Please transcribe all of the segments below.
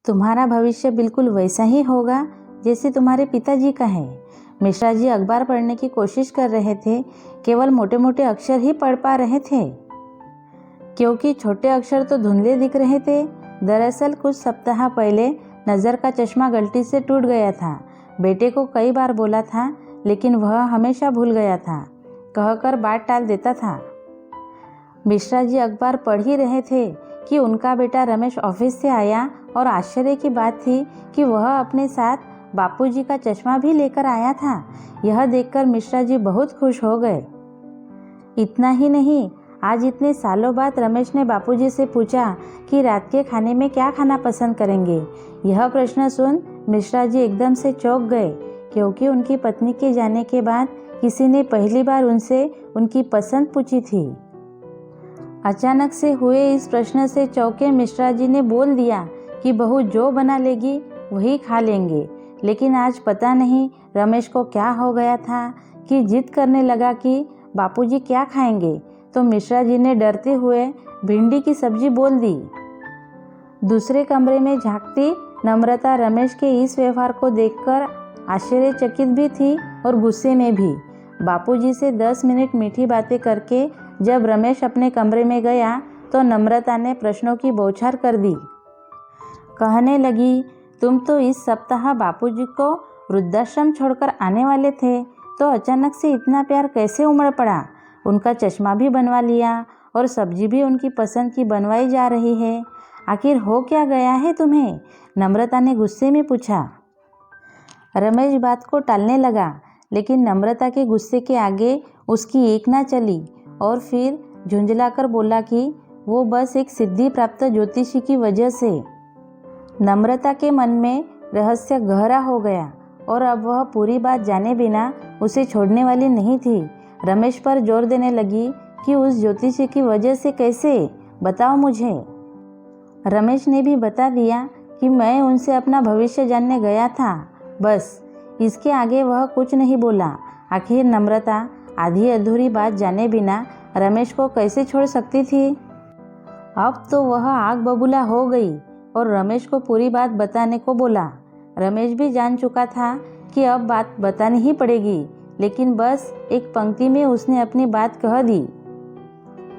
तुम्हारा भविष्य बिल्कुल वैसा ही होगा जैसे तुम्हारे पिताजी का है। मिश्रा जी अखबार पढ़ने की कोशिश कर रहे थे, केवल मोटे मोटे अक्षर ही पढ़ पा रहे थे क्योंकि छोटे अक्षर तो धुंधले दिख रहे थे। दरअसल कुछ सप्ताह पहले नज़र का चश्मा गलती से टूट गया था। बेटे को कई बार बोला था लेकिन वह हमेशा भूल गया था, कहकर बात टाल देता था। मिश्रा जी अखबार पढ़ ही रहे थे कि उनका बेटा रमेश ऑफिस से आया और आश्चर्य की बात थी कि वह अपने साथ बापूजी का चश्मा भी लेकर आया था। यह देखकर मिश्रा जी बहुत खुश हो गए। इतना ही नहीं, आज इतने सालों बाद रमेश ने बापूजी से पूछा कि रात के खाने में क्या खाना पसंद करेंगे। यह प्रश्न सुन मिश्रा जी एकदम से चौंक गए क्योंकि उनकी पत्नी के जाने के बाद किसी ने पहली बार उनसे उनकी पसंद पूछी थी। अचानक से हुए इस प्रश्न से चौंके मिश्रा जी ने बोल दिया कि बहू जो बना लेगी वही खा लेंगे। लेकिन आज पता नहीं रमेश को क्या हो गया था कि जिद करने लगा कि बापूजी क्या खाएंगे, तो मिश्रा जी ने डरते हुए भिंडी की सब्जी बोल दी। दूसरे कमरे में झांकती नम्रता रमेश के इस व्यवहार को देखकर आश्चर्यचकित भी थी और गुस्से में भी। बापूजी से 10 मिनट मीठी बातें करके जब रमेश अपने कमरे में गया तो नम्रता ने प्रश्नों की बौछार कर दी। कहने लगी, तुम तो इस सप्ताह बापूजी को वृद्धाश्रम छोड़कर आने वाले थे, तो अचानक से इतना प्यार कैसे उमड़ पड़ा? उनका चश्मा भी बनवा लिया और सब्जी भी उनकी पसंद की बनवाई जा रही है। आखिर हो क्या गया है तुम्हें? नम्रता ने गुस्से में पूछा। रमेश बात को टालने लगा लेकिन नम्रता के गुस्से के आगे उसकी एक ना चली और फिर झुंझलाकर बोला कि वो बस एक सिद्धि प्राप्त ज्योतिषी की वजह से। नम्रता के मन में रहस्य गहरा हो गया और अब वह पूरी बात जाने बिना उसे छोड़ने वाली नहीं थी। रमेश पर जोर देने लगी कि उस ज्योतिषी की वजह से कैसे, बताओ मुझे। रमेश ने भी बता दिया कि मैं उनसे अपना भविष्य जानने गया था, बस। इसके आगे वह कुछ नहीं बोला। आखिर नम्रता आधी अधूरी बात जाने बिना रमेश को कैसे छोड़ सकती थी? अब तो वह आग बबूला हो गई और रमेश को पूरी बात बताने को बोला। रमेश भी जान चुका था कि अब बात बतानी ही पड़ेगी, लेकिन बस एक पंक्ति में उसने अपनी बात कह दी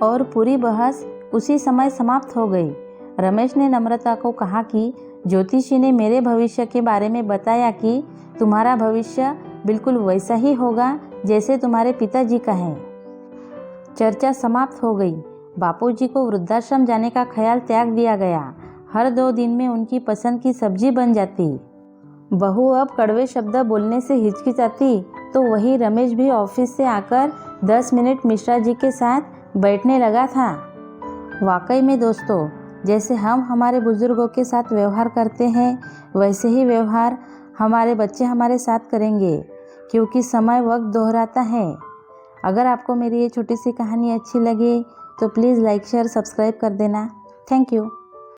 और पूरी बहस उसी समय समाप्त हो गई। रमेश ने नम्रता को कहा कि ज्योतिषी ने मेरे भविष्य के बारे में बताया कि तुम्हारा भविष्य बिल्कुल वैसा ही होगा जैसे तुम्हारे पिताजी का है। चर्चा समाप्त हो गई। बापूजी को वृद्धाश्रम जाने का ख्याल त्याग दिया गया। हर 2 दिन में उनकी पसंद की सब्जी बन जाती। बहू अब कड़वे शब्द बोलने से हिचकिचाती तो वही रमेश भी ऑफिस से आकर 10 मिनट मिश्रा जी के साथ बैठने लगा था। वाकई में दोस्तों, जैसे हम हमारे बुजुर्गों के साथ व्यवहार करते हैं वैसे ही व्यवहार हमारे बच्चे हमारे साथ करेंगे, क्योंकि समय वक्त दोहराता है। अगर आपको मेरी ये छोटी सी कहानी अच्छी लगे तो प्लीज़ लाइक शेयर सब्सक्राइब कर देना। Thank you.